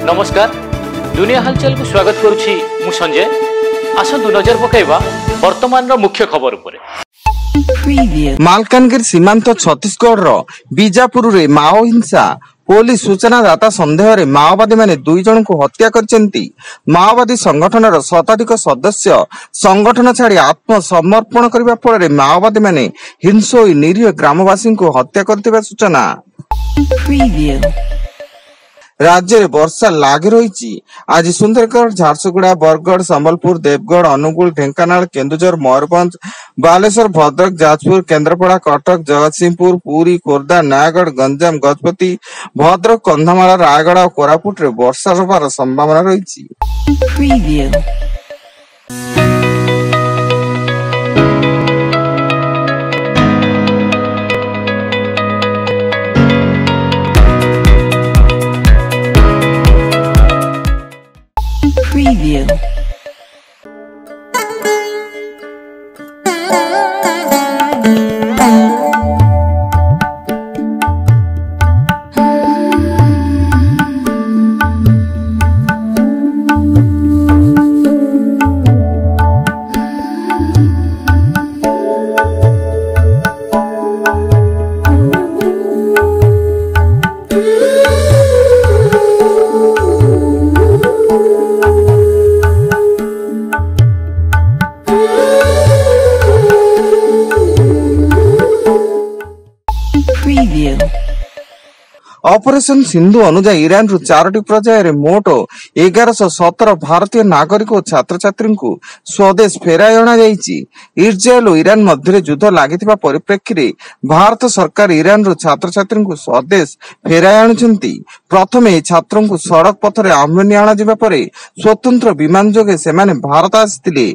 नमस्कार दुनिया हलचल को स्वागत करुछि मु संजय। आसंतु नजर पकाइबा वर्तमान रो मुख्य खबर उपरे। मालकानगिरी सीमांत छत्तीसगढ़ रो बीजापुर रे माओ हिंसा पुलिस सूचनादाता संदेह में माओवादी माने 2 जन को हत्या करचंती। माओवादी संगठन रो शताधिक सदस्य संगठन छाड़ी आत्मसमर्पण करबा फल माओवादी माने हिंसा होई निरीह ग्रामवासी को हत्या करथिबा सूचना। राज्य में वर्षा लाग रही। आज सुंदरगढ़, झारसुगुड़ा, बरगढ़, संबलपुर, देवगढ़, अनुगुल, ढेंकानाल, केन्दुझर, मयूरभंज, बालेश्वर, भद्रक, जाजपुर, केन्द्रापड़ा, कटक, जगतसिंहपुर, पुरी, खोर्धा, नयागढ़, गंजाम, गजपति, भद्रक, कंधमाल, रायगढ़ और कोरापुट रे वर्षा होबार संभावना रही। ऑपरेशन सिंधु अनुजाई ईरान रु 4टी पर्यायर मोट 1117 भारतीय नागरिक और छात्र छात्री को स्वदेश फेराई अणा जाइछि। इस्राएल और ईरान मध्य युद्ध लागिथिबा परिप्रेक्षी रे भारत सरकार ईरान रु छात्र छात्री को स्वदेश फेराई आनुछंती। प्रथमे छात्रों को सड़क पथरे आर्मेनिया अणा जिबा परे स्वतंत्र विमान जोगे सेमाने Bharat आसिथिले।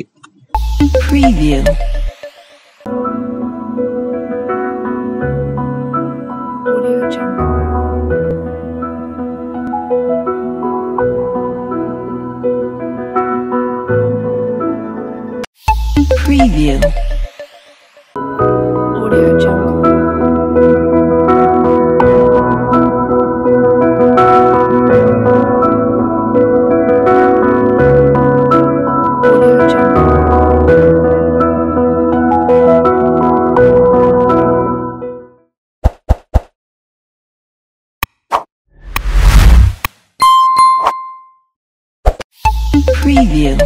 Preview. Audio Jungle. Audio Jungle. Preview.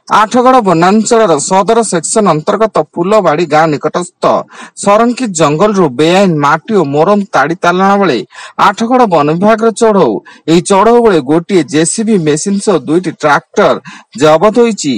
Athgarh वनांचल सदर सेक्शन अंतर्गत फुलबाड़ी गाँ निकटस्थ संरक्षित जंगल रु बेआईन माटी और मोरम ताड़ी तालना बेले आठगड़ वन विभाग चढ़ऊ यही चढ़ऊ बेले गोटे जेसीबी मेसिन सह 2टी ट्रैक्टर जबत होईछि।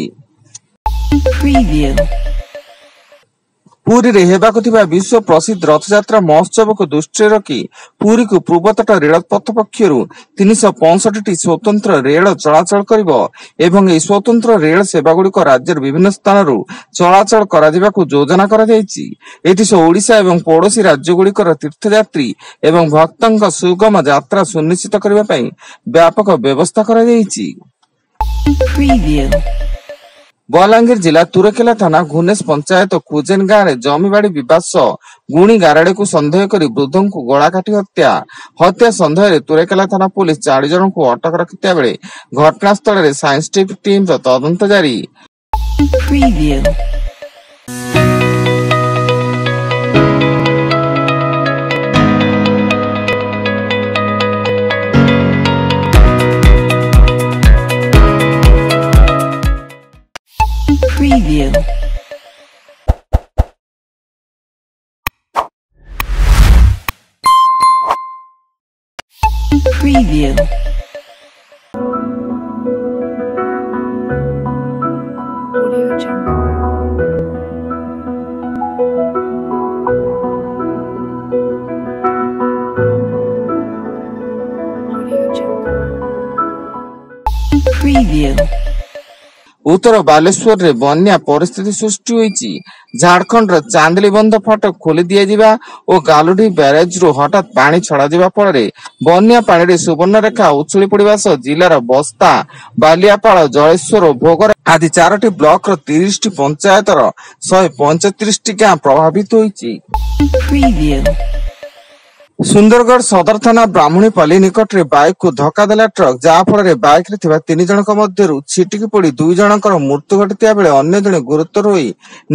पुरी रे हेबाकु थिबा विश्व प्रसिद्ध रथयात्रा महोत्सव को दृष्टि रखी पुरी को पूर्वतट रेलपथ पक्षरु 365टी स्वतंत्र रेल चलाचल करिवो एवं ए स्वतंत्र रेल सेवा गुड़िक राज्यर विभिन्न स्थानरू चलाचल करा जिबाकु योजना करा जायछि। एथिसो ओडिशा एवं पड़ोसी राज्य गुड़िकर तीर्थयात्री एवं भक्तंक सुगम यात्रा सुनिश्चित करिबा पई व्यापक व्यवस्था करा जायछि। बलांगीर जिला तुरेकेला थाना घुनेश पंचायत खुजेन गाँव में जमीबाड़ी विवाद सह गुणी गाराड़े को संदेह कर वृद्धों को गला काटी हत्या संदेह तुरेकेला थाना पुलिस 4 जन को अटक रखिता बेले घटनास्थल में साइंटिफिक टीम तदंत जारी। Preview. Preview. Audio Jungle. Audio Jungle. Preview. उत्तर बालेश्वर रे बन्या परिस्थिति सृष्टि होईची। झारखंड रो चांदली बंध फाटक खोली दिया जिबा और गालुडी बैरेज रो हठात पानी छड़ा जिबा फल बन्या पानी रे सुवर्णरेखा उछुली पड़िबा सह जिलार बस्ता, बालियापाल, जलेश्वर, भोगर आदि 4टी ब्लॉक रो 30टी पंचायत रो 135टी गाँ प्रभावित होईची। ସୁନ୍ଦରଗଡ଼ ସଦର ଥାନା ବ୍ରାହ୍ମଣୀପଲ୍ଲୀ ନିକଟରେ ବାଇକକୁ ଧକ୍କା ଦେଲା ଟ୍ରକ୍, ଯାହା ଫଳରେ ବାଇକରେ ଥିବା 3 ଜଣଙ୍କ ମଧ୍ୟରୁ ଛିଟିକି ପଡ଼ି 2 ଜଣଙ୍କର ମୃତ୍ୟୁ ଘଟିଥିବା ବେଳେ ଅନ୍ୟ ଜଣେ ଗୁରୁତର ହୋଇ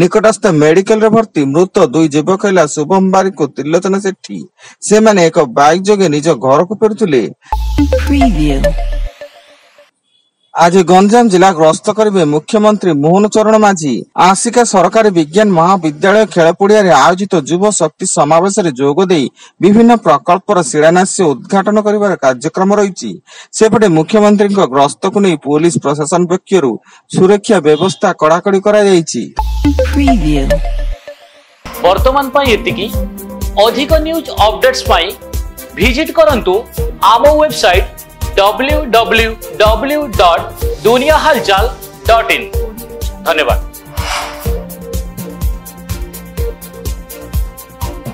ନିକଟସ୍ଥ ମେଡିକାଲରେ ଭର୍ତ୍ତି। ମୃତ 2 ଯୁବକ ହେଲା ଶୁଭମ ବାରିକ ଓ ତ୍ରିଲୋଚନ ସେଠୀ। ସେମାନେ ଏକ ବାଇକ ଯୋଗେ ନିଜ ଘରକୁ ଫେରୁଥିଲେ। Preview. ଆଜି ଗଞ୍ଜାମ ଜିଲ୍ଲା ଗସ୍ତ କରିବେ ମୁଖ୍ୟମନ୍ତ୍ରୀ ମୋହନ ଚରଣ ମାଝୀ। ଆସିକା ସରକାରୀ ବିଜ୍ଞାନ ମହାବିଦ୍ୟାଳୟ ଖେଳପଡ଼ିଆରେ ଆୟୋଜିତ ଯୁବ ଶକ୍ତି ସମାବେଶରେ ଯୋଗ ଦେଇ ବିଭିନ୍ନ ପ୍ରକଳ୍ପର ଶିଳାନ୍ୟାସ ଓ ଉଦ୍ଘାଟନ କରିବାର କାର୍ଯ୍ୟକ୍ରମ ରହିଛି। ସେପଟେ ମୁଖ୍ୟମନ୍ତ୍ରୀଙ୍କ ଗସ୍ତକୁ ନେଇ ପୋଲିସ ପ୍ରଶାସନ ପକ୍ଷରୁ ସୁରକ୍ଷା ବ୍ୟବସ୍ଥା କଡ଼ାକଡ଼ି କରାଯାଇଛି। Preview. ବର୍ତ୍ତମାନ ପାଇଁ ଏତିକି। ଅଧିକ ନ୍ୟୁଜ ଅପଡେଟ୍ସ ପାଇଁ ଭିଜିଟ୍ କରନ୍ତୁ ଆମ ୱେବସାଇଟ୍ www.duniyahalchal.in। ଧନ୍ୟବାଦ।